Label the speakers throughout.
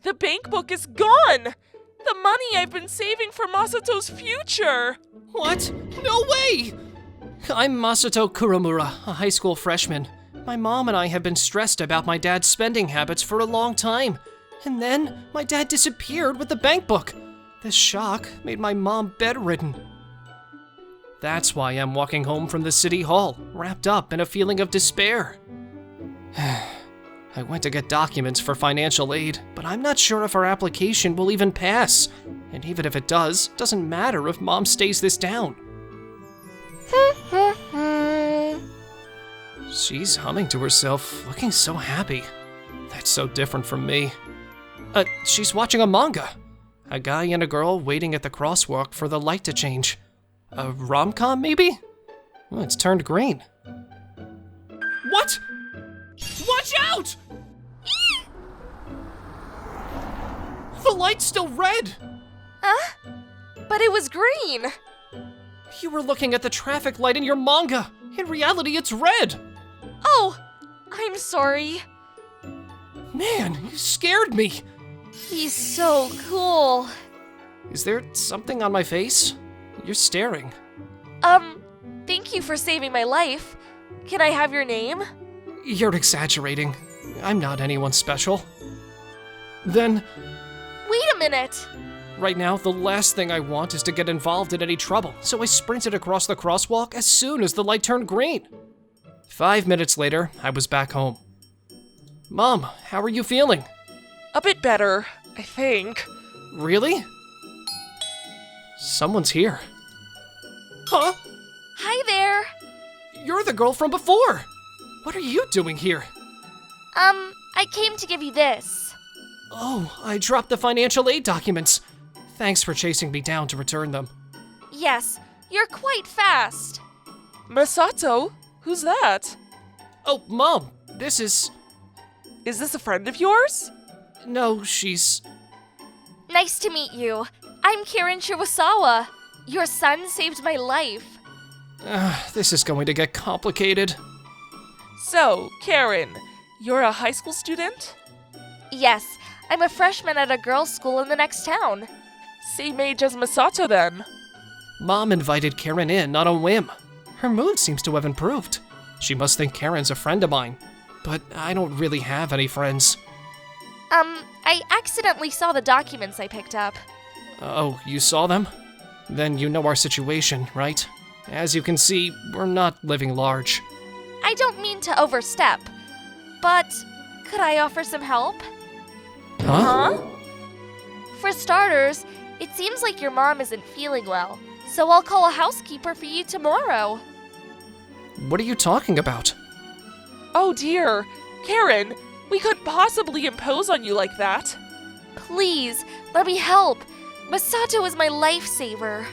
Speaker 1: The bank book is gone! The money I've been saving for Masato's future!
Speaker 2: What? No way! I'm Masato Kuromura, a high school freshman. My mom and I have been stressed about my dad's spending habits for a long time. And then, my dad disappeared with the bank book. This shock made my mom bedridden. That's why I'm walking home from the city hall, wrapped up in a feeling of despair. I went to get documents for financial aid, but I'm not sure if our application will even pass. And even if it does, doesn't matter if Mom stays this down. She's humming to herself, looking so happy. That's so different from me. She's watching a manga. A guy and a girl waiting at the crosswalk for the light to change. A rom-com, maybe? Oh, it's turned green. What? Watch out! The light's still red!
Speaker 1: But it was green!
Speaker 2: You were looking at the traffic light in your manga. In reality, it's red.
Speaker 1: Oh, I'm sorry.
Speaker 2: Man, you scared me.
Speaker 1: He's so cool.
Speaker 2: Is there something on my face? You're staring.
Speaker 1: Thank you for saving my life. Can I have your name?
Speaker 2: You're exaggerating. I'm not anyone special. Then,
Speaker 1: Wait a minute.
Speaker 2: right now, the last thing I want is to get involved in any trouble, so I sprinted across the crosswalk as soon as the light turned green. 5 minutes later, I was back home. Mom, how are you feeling?
Speaker 1: A bit better, I think.
Speaker 2: Really? Someone's here. Huh?
Speaker 1: Hi there.
Speaker 2: You're the girl from before! What are you doing here?
Speaker 1: I came to give you this.
Speaker 2: Oh, I dropped the financial aid documents. Thanks for chasing me down to return them.
Speaker 1: Yes, you're quite fast. Masato? Who's that?
Speaker 2: Oh, Mom, this is...
Speaker 1: Is this a friend of yours?
Speaker 2: No, she's...
Speaker 1: Nice to meet you. I'm Karen Shiwasawa. Your son saved my life.
Speaker 2: This is going to get complicated.
Speaker 1: So, Karen, you're a high school student? Yes, I'm a freshman at a girls' school in the next town. Same age as Masato then.
Speaker 2: Mom invited Karen in on a whim. Her mood seems to have improved. She must think Karen's a friend of mine. But I don't really have any friends.
Speaker 1: I accidentally saw the documents I picked up.
Speaker 2: Oh, you saw them? Then you know our situation, right? As you can see, we're not living large.
Speaker 1: I don't mean to overstep, but could I offer some help?
Speaker 2: Huh?
Speaker 1: For starters, it seems like your mom isn't feeling well, so I'll call a housekeeper for you tomorrow.
Speaker 2: What are you talking about?
Speaker 1: Oh dear, Karen, we couldn't possibly impose on you like that. Please, let me help. Masato is my lifesaver.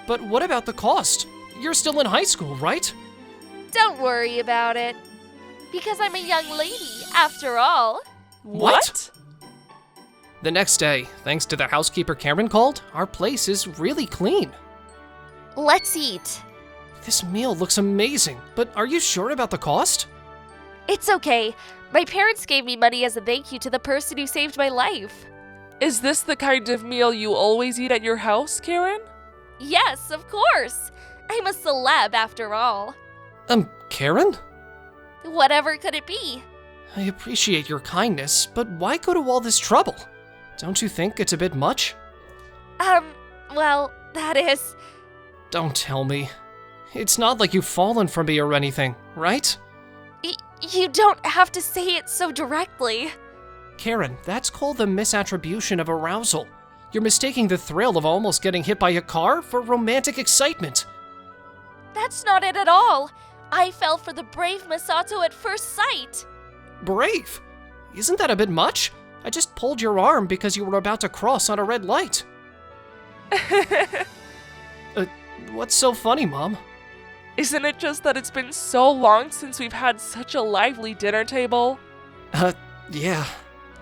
Speaker 2: But what about the cost? You're still in high school, right?
Speaker 1: Don't worry about it. Because I'm a young lady, after all.
Speaker 2: What? The next day, thanks to the housekeeper Karen called, our place is really clean.
Speaker 1: Let's eat.
Speaker 2: This meal looks amazing, but are you sure about the cost?
Speaker 1: It's okay. My parents gave me money as a thank you to the person who saved my life. Is this the kind of meal you always eat at your house, Karen? Yes, of course. I'm a celeb after all.
Speaker 2: Karen?
Speaker 1: Whatever could it be?
Speaker 2: I appreciate your kindness, but why go to all this trouble? Don't you think it's a bit much?
Speaker 1: Well, that is...
Speaker 2: Don't tell me. It's not like you've fallen for me or anything, right?
Speaker 1: You don't have to say it so directly.
Speaker 2: Karen, that's called the misattribution of arousal. You're mistaking the thrill of almost getting hit by a car for romantic excitement.
Speaker 1: That's not it at all. I fell for the brave Masato at first sight.
Speaker 2: Brave? Isn't that a bit much? I just pulled your arm because you were about to cross on a red light. What's so funny, Mom?
Speaker 1: Isn't it just that it's been so long since we've had such a lively dinner table?
Speaker 2: Yeah.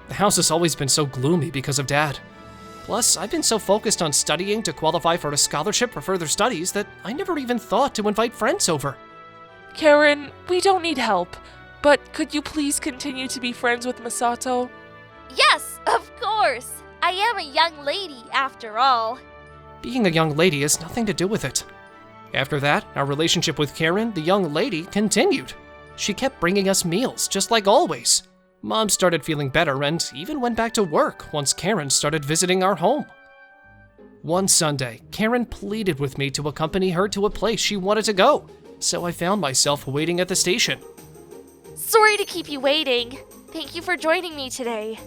Speaker 2: The house has always been so gloomy because of Dad. Plus, I've been so focused on studying to qualify for a scholarship for further studies that I never even thought to invite friends over.
Speaker 1: Karen, we don't need help, but could you please continue to be friends with Masato? Yes, of course. I am a young lady, after all.
Speaker 2: Being a young lady has nothing to do with it. After that, our relationship with Karen, the young lady, continued. She kept bringing us meals, just like always. Mom started feeling better and even went back to work once Karen started visiting our home. One Sunday, Karen pleaded with me to accompany her to a place she wanted to go, so I found myself waiting at the station.
Speaker 1: Sorry to keep you waiting. Thank you for joining me today.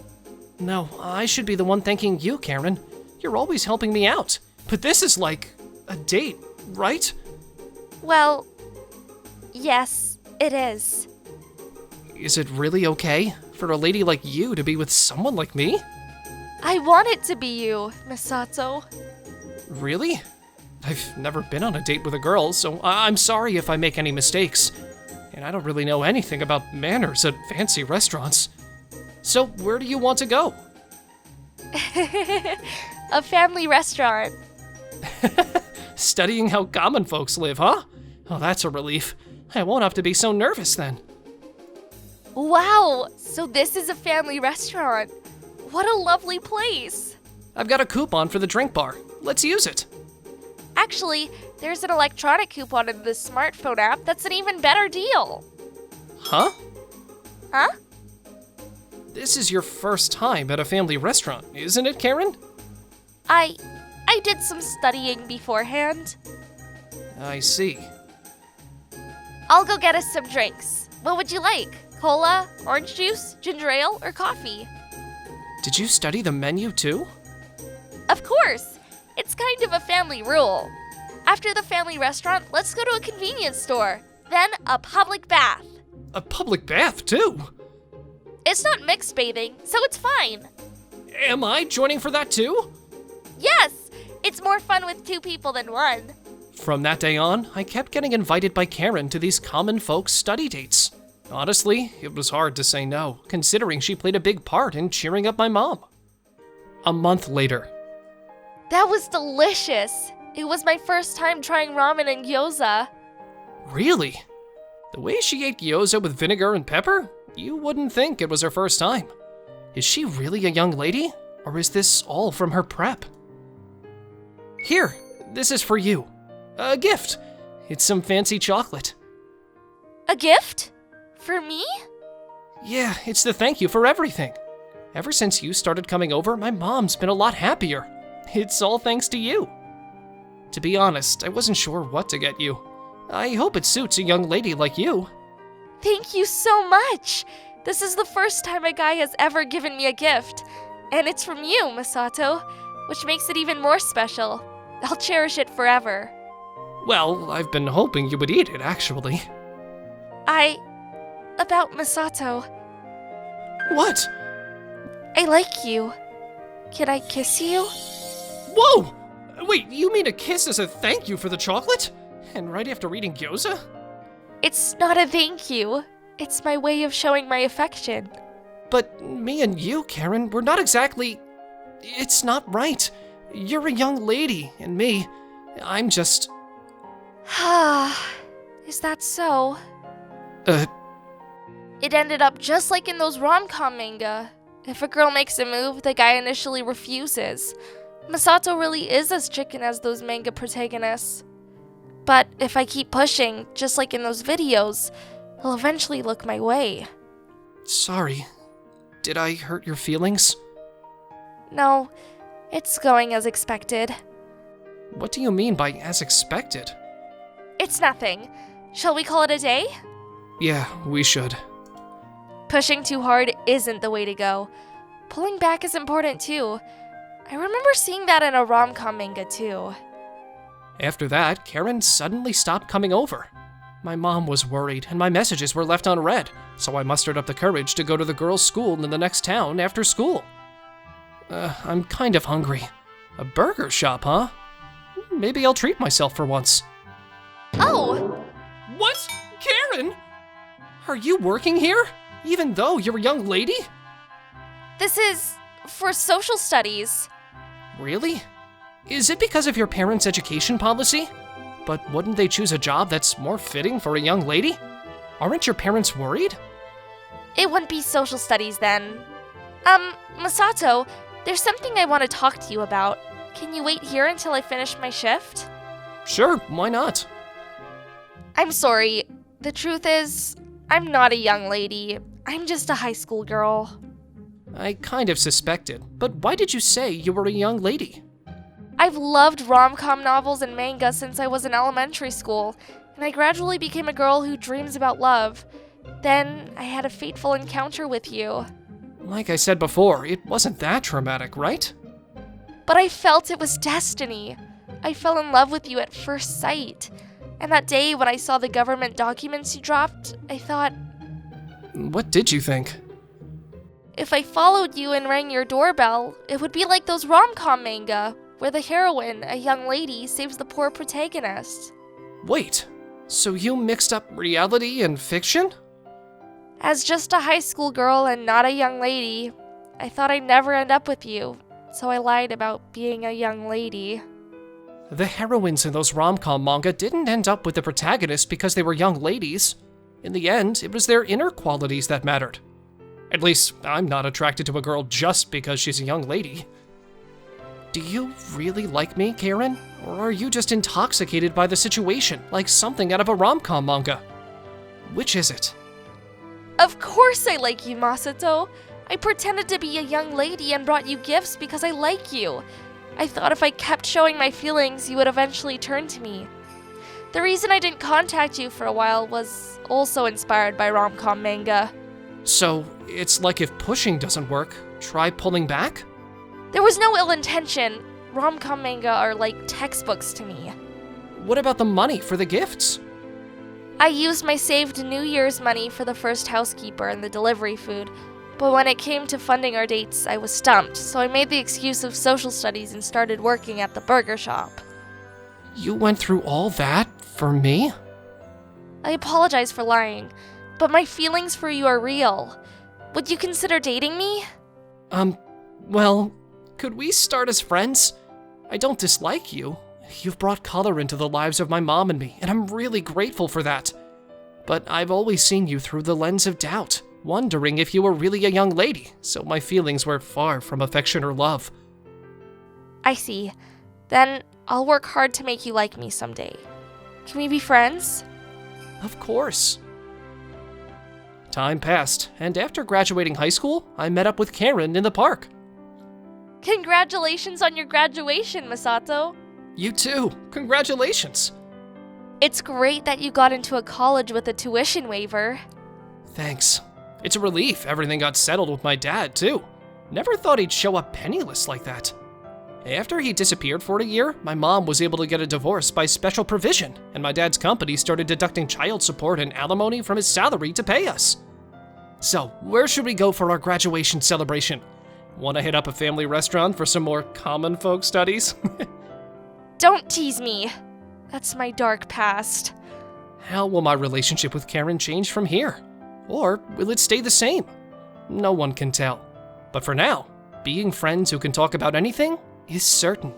Speaker 2: No, I should be the one thanking you, Karen. You're always helping me out. But this is like a date, right?
Speaker 1: Well, yes, it is.
Speaker 2: Is it really okay for a lady like you to be with someone like me?
Speaker 1: I want it to be you, Misato.
Speaker 2: Really? I've never been on a date with a girl, so I'm sorry if I make any mistakes. And I don't really know anything about manners at fancy restaurants. So where do you want to go?
Speaker 1: A family restaurant.
Speaker 2: Studying how common folks live, huh? Oh, that's a relief. I won't have to be so nervous then.
Speaker 1: Wow, so this is a family restaurant. What a lovely place.
Speaker 2: I've got a coupon for the drink bar. Let's use it.
Speaker 1: Actually, there's an electronic coupon in the smartphone app that's an even better deal.
Speaker 2: Huh?
Speaker 1: Huh?
Speaker 2: This is your first time at a family restaurant, isn't it, Karen?
Speaker 1: I did some studying beforehand.
Speaker 2: I see.
Speaker 1: I'll go get us some drinks. What would you like? Cola, orange juice, ginger ale, or coffee?
Speaker 2: Did you study the menu too?
Speaker 1: Of course! It's kind of a family rule. After the family restaurant, let's go to a convenience store. Then a public bath.
Speaker 2: A public bath too?
Speaker 1: It's not mixed bathing, so it's fine.
Speaker 2: Am I joining for that too?
Speaker 1: Yes! It's more fun with two people than one.
Speaker 2: From that day on, I kept getting invited by Karen to these common folks' study dates. Honestly, it was hard to say no, considering she played a big part in cheering up my mom. A month later.
Speaker 1: That was delicious. It was my first time trying ramen and gyoza.
Speaker 2: Really? The way she ate gyoza with vinegar and pepper? You wouldn't think it was her first time. Is she really a young lady? Or is this all from her prep? Here, this is for you. A gift. It's some fancy chocolate.
Speaker 1: A gift? For me?
Speaker 2: Yeah, it's the thank you for everything. Ever since you started coming over, my mom's been a lot happier. It's all thanks to you. To be honest, I wasn't sure what to get you. I hope it suits a young lady like you.
Speaker 1: Thank you so much. This is the first time a guy has ever given me a gift. And it's from you, Misato, which makes it even more special. I'll cherish it forever.
Speaker 2: Well, I've been hoping you would eat it, actually.
Speaker 1: About Misato.
Speaker 2: What?
Speaker 1: I like you. Can I kiss you?
Speaker 2: Whoa! Wait, you mean a kiss as a thank you for the chocolate? And right after eating gyoza?
Speaker 1: It's not a thank you. It's my way of showing my affection.
Speaker 2: But me and you, Karen, we're not exactly... It's not right. You're a young lady, and me, I'm just...
Speaker 1: Is that so?
Speaker 2: Uh,
Speaker 1: It ended up just like in those rom-com manga. If a girl makes a move, the guy initially refuses. Misato really is as chicken as those manga protagonists. But if I keep pushing, just like in those videos, he'll eventually look my way.
Speaker 2: Sorry. Did I hurt your feelings?
Speaker 1: No, it's going as expected.
Speaker 2: What do you mean by as expected?
Speaker 1: It's nothing. Shall we call it a day?
Speaker 2: Yeah, we should.
Speaker 1: Pushing too hard isn't the way to go. Pulling back is important too. I remember seeing that in a rom-com manga too.
Speaker 2: After that, Karen suddenly stopped coming over. My mom was worried, and my messages were left unread, so I mustered up the courage to go to the girls' school in the next town after school. I'm kind of hungry. A burger shop, huh? Maybe I'll treat myself for once.
Speaker 1: Oh!
Speaker 2: What? Karen? Are you working here? Even though you're a young lady?
Speaker 1: This is for social studies.
Speaker 2: Really? Is it because of your parents' education policy? But wouldn't they choose a job that's more fitting for a young lady? Aren't your parents worried?
Speaker 1: It wouldn't be social studies then. Misato, There's something I want to talk to you about. Can you wait here until I finish my shift?
Speaker 2: Sure, why not?
Speaker 1: I'm sorry. The truth is, I'm not a young lady. I'm just a high school girl.
Speaker 2: I kind of suspected, but why did you say you were a young lady?
Speaker 1: I've loved rom-com novels and manga since I was in elementary school, and I gradually became a girl who dreams about love. Then I had a fateful encounter with you.
Speaker 2: Like I said before, it wasn't that traumatic, right?
Speaker 1: But I felt it was destiny. I fell in love with you at first sight. And that day when I saw the government documents you dropped, I thought,
Speaker 2: What did you think?
Speaker 1: if I followed you and rang your doorbell, it would be like those rom-com manga, where the heroine, a young lady, saves the poor protagonist.
Speaker 2: Wait, so you mixed up reality and fiction?
Speaker 1: As just a high school girl and not a young lady, I thought I'd never end up with you, so I lied about being a young lady.
Speaker 2: The heroines in those rom-com manga didn't end up with the protagonist because they were young ladies. In the end, it was their inner qualities that mattered. At least, I'm not attracted to a girl just because she's a young lady. Do you really like me, Karen? Or are you just intoxicated by the situation, like something out of a rom-com manga? Which is it?
Speaker 1: Of course I like you, Masato. I pretended to be a young lady and brought you gifts because I like you. I thought if I kept showing my feelings, you would eventually turn to me. The reason I didn't contact you for a while was also inspired by rom-com manga.
Speaker 2: So, it's like if pushing doesn't work, try pulling back?
Speaker 1: There was no ill intention. Rom-com manga are like textbooks to me.
Speaker 2: What about the money for the gifts?
Speaker 1: I used my saved New Year's money for the first housekeeper and the delivery food, but when it came to funding our dates, I was stumped, so I made the excuse of social studies and started working at the burger shop.
Speaker 2: You went through all that for me?
Speaker 1: I apologize for lying, but my feelings for you are real. Would you consider dating me?
Speaker 2: Well, could we start as friends? I don't dislike you. You've brought color into the lives of my mom and me, and I'm really grateful for that. But I've always seen you through the lens of doubt, wondering if you were really a young lady, so my feelings were far from affection or love.
Speaker 1: I see. Then I'll work hard to make you like me someday. Can we be friends?
Speaker 2: Of course. Time passed, and after graduating high school, I met up with Karen in the park.
Speaker 1: Congratulations on your graduation, Masato.
Speaker 2: You too. Congratulations.
Speaker 1: It's great that you got into a college with a tuition waiver.
Speaker 2: Thanks. It's a relief everything got settled with my dad, too. Never thought he'd show up penniless like that. After he disappeared for a year, my mom was able to get a divorce by special provision, and my dad's company started deducting child support and alimony from his salary to pay us. So, where should we go for our graduation celebration? Want to hit up a family restaurant for some more common folk studies?
Speaker 1: Don't tease me. That's my dark past.
Speaker 2: How will my relationship with Karen change from here? Or will it stay the same? No one can tell. But for now, being friends who can talk about anything is certain.